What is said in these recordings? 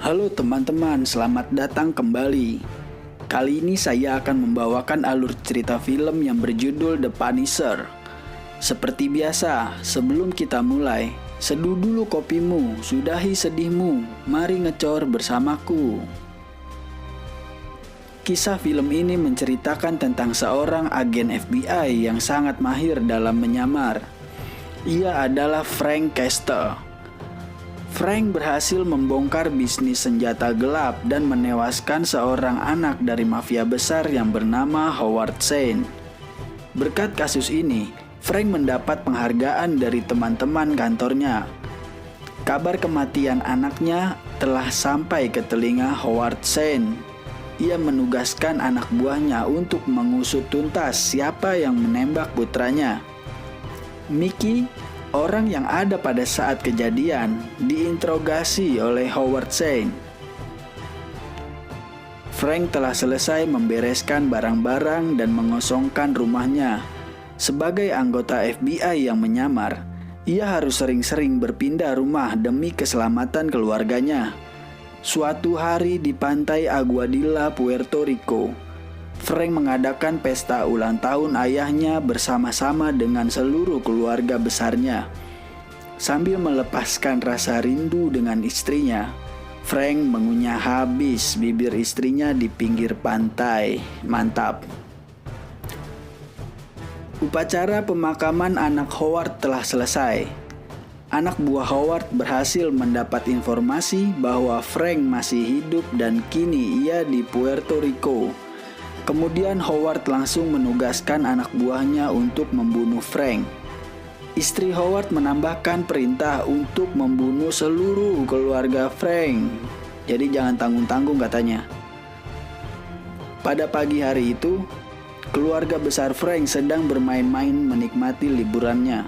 Halo teman-teman, selamat datang kembali. Kali ini saya akan membawakan alur cerita film yang berjudul The Punisher. Seperti biasa, sebelum kita mulai, seduh dulu kopimu, sudahi sedihmu, mari ngecor bersamaku. Kisah film ini menceritakan tentang seorang agen FBI yang sangat mahir dalam menyamar. Ia adalah Frank Castle. Frank berhasil membongkar bisnis senjata gelap dan menewaskan seorang anak dari mafia besar yang bernama Howard Zinn. Berkat kasus ini, Frank mendapat penghargaan dari teman-teman kantornya. Kabar kematian anaknya telah sampai ke telinga Howard Zinn. Ia menugaskan anak buahnya untuk mengusut tuntas siapa yang menembak putranya. Mickey, orang yang ada pada saat kejadian, diinterogasi oleh Howard Zinn. Frank telah selesai membereskan barang-barang dan mengosongkan rumahnya. Sebagai anggota FBI yang menyamar, ia harus sering-sering berpindah rumah demi keselamatan keluarganya. Suatu hari di pantai Aguadilla, Puerto Rico, Frank mengadakan pesta ulang tahun ayahnya bersama-sama dengan seluruh keluarga besarnya. Sambil melepaskan rasa rindu dengan istrinya, Frank mengunyah habis bibir istrinya di pinggir pantai. Mantap. Upacara pemakaman anak Howard telah selesai. Anak buah Howard berhasil mendapat informasi bahwa Frank masih hidup dan kini ia di Puerto Rico. Kemudian Howard langsung menugaskan anak buahnya untuk membunuh Frank. Istri Howard menambahkan perintah untuk membunuh seluruh keluarga Frank. Jadi jangan tanggung-tanggung katanya. Pada pagi hari itu, keluarga besar Frank sedang bermain-main menikmati liburannya.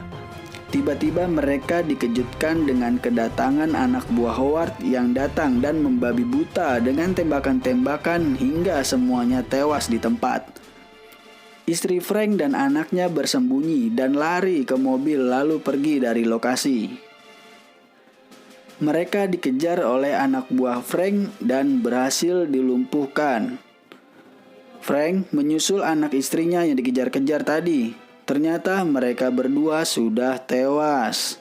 Tiba-tiba mereka dikejutkan dengan kedatangan anak buah Howard yang datang dan membabi buta dengan tembakan-tembakan hingga semuanya tewas di tempat. Istri Frank dan anaknya bersembunyi dan lari ke mobil lalu pergi dari lokasi. Mereka dikejar oleh anak buah Frank dan berhasil dilumpuhkan. Frank menyusul anak istrinya yang dikejar-kejar tadi. Ternyata mereka berdua sudah tewas.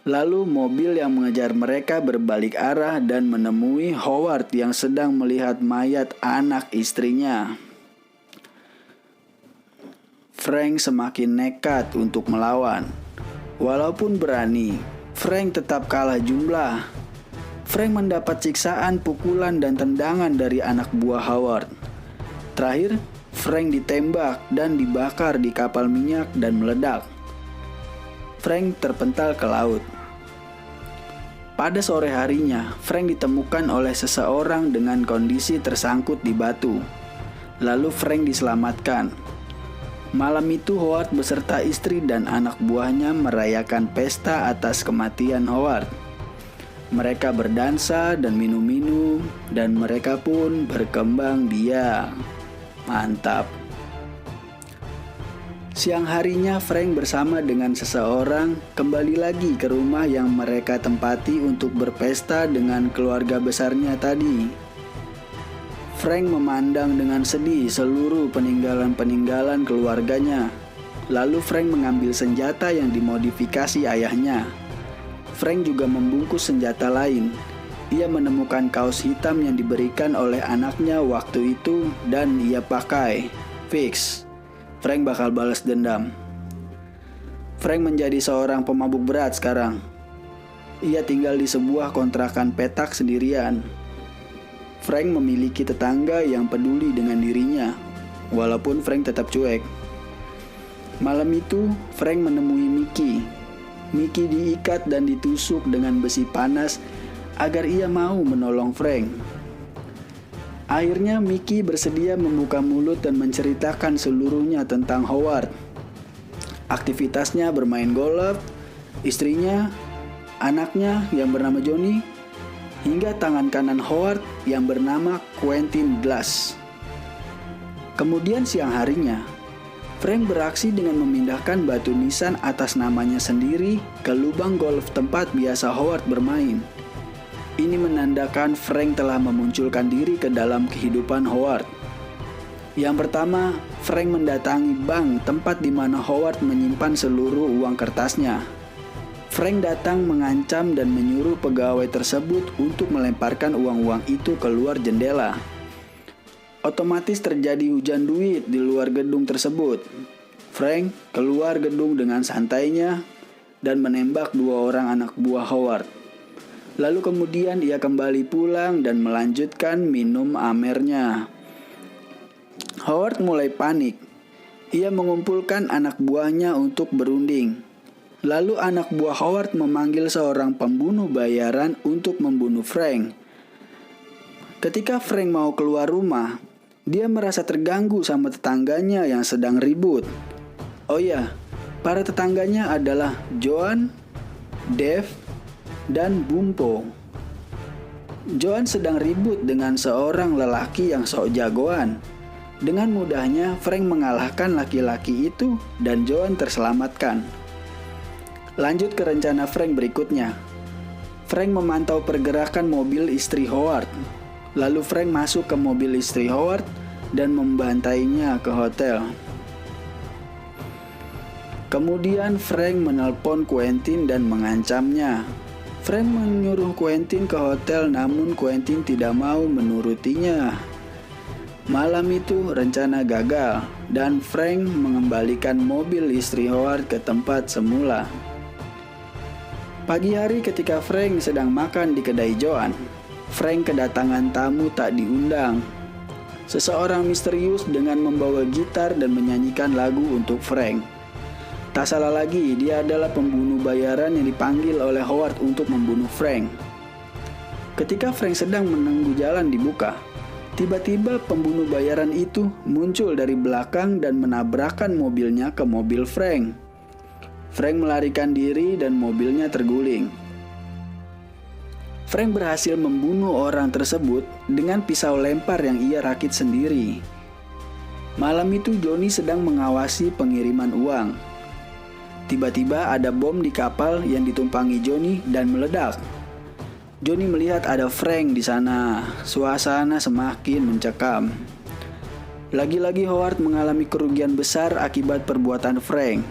Lalu mobil yang mengejar mereka berbalik arah dan menemui Howard yang sedang melihat mayat anak istrinya. Frank semakin nekat untuk melawan. Walaupun berani, Frank tetap kalah jumlah. Frank mendapat siksaan, pukulan, dan tendangan dari anak buah Howard. Terakhir, Frank ditembak dan dibakar di kapal minyak dan meledak. Frank terpental ke laut. Pada sore harinya, Frank ditemukan oleh seseorang dengan kondisi tersangkut di batu. Lalu Frank diselamatkan. Malam itu Howard beserta istri dan anak buahnya merayakan pesta atas kematian Howard. Mereka berdansa dan minum-minum, dan mereka pun berkembang biak. Mantap. Siang harinya Frank bersama dengan seseorang kembali lagi ke rumah yang mereka tempati untuk berpesta dengan keluarga besarnya tadi. Frank memandang dengan sedih seluruh peninggalan-peninggalan keluarganya. Lalu Frank mengambil senjata yang dimodifikasi ayahnya. Frank juga membungkus senjata lain. Ia menemukan kaos hitam yang diberikan oleh anaknya waktu itu dan ia pakai. Fix, Frank bakal balas dendam. Frank menjadi seorang pemabuk berat sekarang. Ia tinggal di sebuah kontrakan petak sendirian. Frank memiliki tetangga yang peduli dengan dirinya, walaupun Frank tetap cuek. Malam itu, Frank menemui Mickey. Mickey diikat dan ditusuk dengan besi panas agar ia mau menolong Frank. Akhirnya Mickey bersedia membuka mulut dan menceritakan seluruhnya tentang Howard. Aktivitasnya bermain golf, istrinya, anaknya yang bernama Johnny, hingga tangan kanan Howard yang bernama Quentin Glass. Kemudian siang harinya, Frank beraksi dengan memindahkan batu nisan atas namanya sendiri ke lubang golf tempat biasa Howard bermain. Ini menandakan Frank telah memunculkan diri ke dalam kehidupan Howard. Yang pertama, Frank mendatangi bank tempat di mana Howard menyimpan seluruh uang kertasnya. Frank datang mengancam dan menyuruh pegawai tersebut untuk melemparkan uang-uang itu keluar jendela. Otomatis terjadi hujan duit di luar gedung tersebut. Frank keluar gedung dengan santainya dan menembak 2 orang anak buah Howard. Lalu kemudian ia kembali pulang dan melanjutkan minum amernya. Howard mulai panik. Ia mengumpulkan anak buahnya untuk berunding. Lalu anak buah Howard memanggil seorang pembunuh bayaran untuk membunuh Frank. Ketika Frank mau keluar rumah, dia merasa terganggu sama tetangganya yang sedang ribut. Oh ya, para tetangganya adalah Joan, Dave, dan Bumpo. Joan sedang ribut dengan seorang lelaki yang sok jagoan. Dengan mudahnya, Frank mengalahkan laki-laki itu dan Joan terselamatkan. Lanjut ke rencana Frank berikutnya. Frank memantau pergerakan mobil istri Howard. Lalu Frank masuk ke mobil istri Howard dan membantainya ke hotel. Kemudian Frank menelpon Quentin dan mengancamnya. Frank menyuruh Quentin ke hotel, namun Quentin tidak mau menurutinya. Malam itu rencana gagal dan Frank mengembalikan mobil istri Howard ke tempat semula. Pagi hari ketika Frank sedang makan di kedai Joan, Frank kedatangan tamu tak diundang. Seseorang misterius dengan membawa gitar dan menyanyikan lagu untuk Frank. Tak salah lagi, dia adalah pembunuh bayaran yang dipanggil oleh Howard untuk membunuh Frank. Ketika Frank sedang menunggu jalan dibuka, tiba-tiba pembunuh bayaran itu muncul dari belakang dan menabrakkan mobilnya ke mobil Frank. Frank melarikan diri dan mobilnya terguling. Frank berhasil membunuh orang tersebut dengan pisau lempar yang ia rakit sendiri. Malam itu Johnny sedang mengawasi pengiriman uang. Tiba-tiba ada bom di kapal yang ditumpangi Johnny dan meledak. Johnny melihat ada Frank di sana. Suasana semakin mencekam. Lagi-lagi Howard mengalami kerugian besar akibat perbuatan Frank.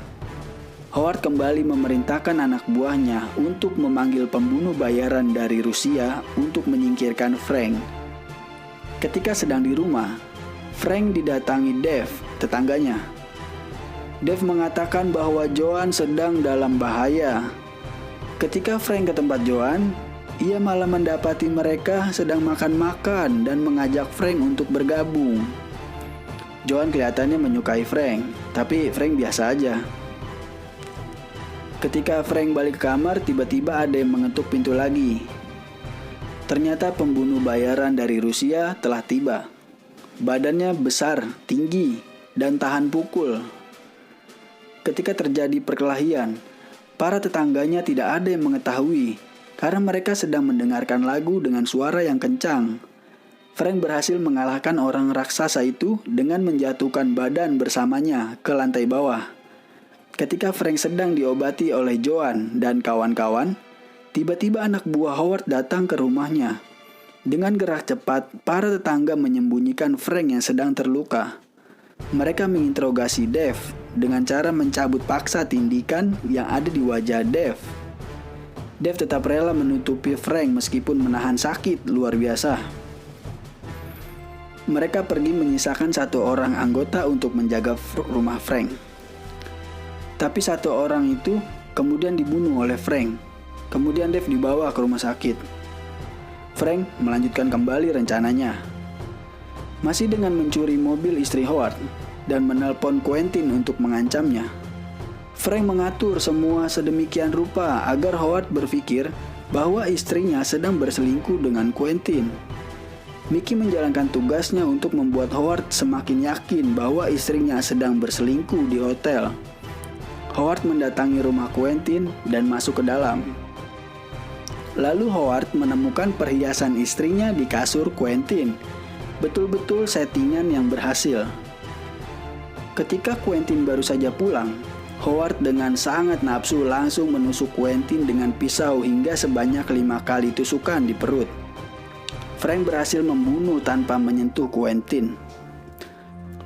Howard kembali memerintahkan anak buahnya untuk memanggil pembunuh bayaran dari Rusia untuk menyingkirkan Frank. Ketika sedang di rumah, Frank didatangi Dave, tetangganya. Dave mengatakan bahwa Joan sedang dalam bahaya. Ketika Frank ke tempat Joan, ia malah mendapati mereka sedang makan-makan dan mengajak Frank untuk bergabung. Joan kelihatannya menyukai Frank, tapi Frank biasa aja. Ketika Frank balik ke kamar, tiba-tiba ada yang mengetuk pintu lagi. Ternyata pembunuh bayaran dari Rusia telah tiba. Badannya besar, tinggi, dan tahan pukul. Ketika terjadi perkelahian, para tetangganya tidak ada yang mengetahui karena mereka sedang mendengarkan lagu dengan suara yang kencang. Frank berhasil mengalahkan orang raksasa itu dengan menjatuhkan badan bersamanya ke lantai bawah. Ketika Frank sedang diobati oleh Joan dan kawan-kawan, tiba-tiba anak buah Howard datang ke rumahnya. Dengan gerak cepat, para tetangga menyembunyikan Frank yang sedang terluka. Mereka menginterogasi Dave dengan cara mencabut paksa tindikan yang ada di wajah Dave. Dave tetap rela menutupi Frank meskipun menahan sakit luar biasa. Mereka pergi menyisakan 1 orang anggota untuk menjaga rumah Frank. Tapi 1 orang itu kemudian dibunuh oleh Frank. Kemudian Dave dibawa ke rumah sakit. Frank melanjutkan kembali rencananya. Masih dengan mencuri mobil istri Howard dan menelpon Quentin untuk mengancamnya. Frank mengatur semua sedemikian rupa agar Howard berpikir bahwa istrinya sedang berselingkuh dengan Quentin. Mickey menjalankan tugasnya untuk membuat Howard semakin yakin bahwa istrinya sedang berselingkuh di hotel. Howard mendatangi rumah Quentin dan masuk ke dalam. Lalu Howard menemukan perhiasan istrinya di kasur Quentin. Betul-betul settingan yang berhasil. Ketika Quentin baru saja pulang, Howard dengan sangat nafsu langsung menusuk Quentin dengan pisau hingga sebanyak 5 kali tusukan di perut. Frank berhasil membunuh tanpa menyentuh Quentin.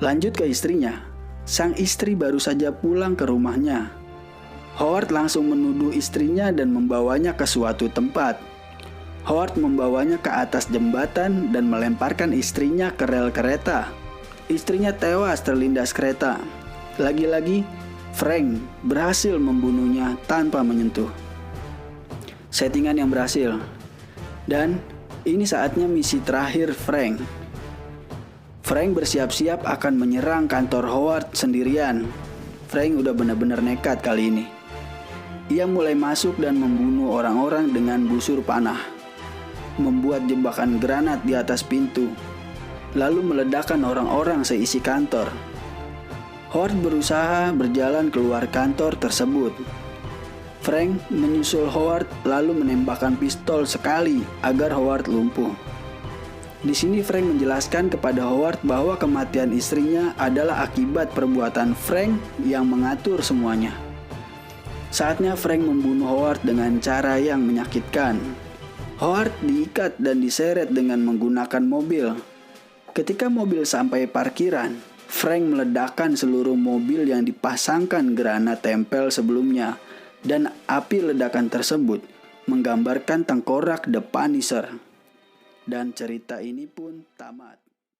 Lanjut ke istrinya. Sang istri baru saja pulang ke rumahnya. Howard langsung menuduh istrinya dan membawanya ke suatu tempat. Howard membawanya ke atas jembatan dan melemparkan istrinya ke rel kereta. Istrinya tewas terlindas kereta. Lagi-lagi, Frank berhasil membunuhnya tanpa menyentuh. Settingan yang berhasil. Dan ini saatnya misi terakhir Frank. Frank bersiap-siap akan menyerang kantor Howard sendirian. Frank udah benar-benar nekat kali ini. Ia mulai masuk dan membunuh orang-orang dengan busur panah, membuat jebakan granat di atas pintu, lalu meledakkan orang-orang seisi kantor. Howard berusaha berjalan keluar kantor tersebut. Frank menyusul Howard lalu menembakkan pistol sekali agar Howard lumpuh. Di sini Frank menjelaskan kepada Howard bahwa kematian istrinya adalah akibat perbuatan Frank yang mengatur semuanya. Saatnya Frank membunuh Howard dengan cara yang menyakitkan. Howard diikat dan diseret dengan menggunakan mobil. Ketika mobil sampai parkiran, Frank meledakkan seluruh mobil yang dipasangkan granat tempel sebelumnya, dan api ledakan tersebut menggambarkan tengkorak The Punisher. Dan cerita ini pun tamat.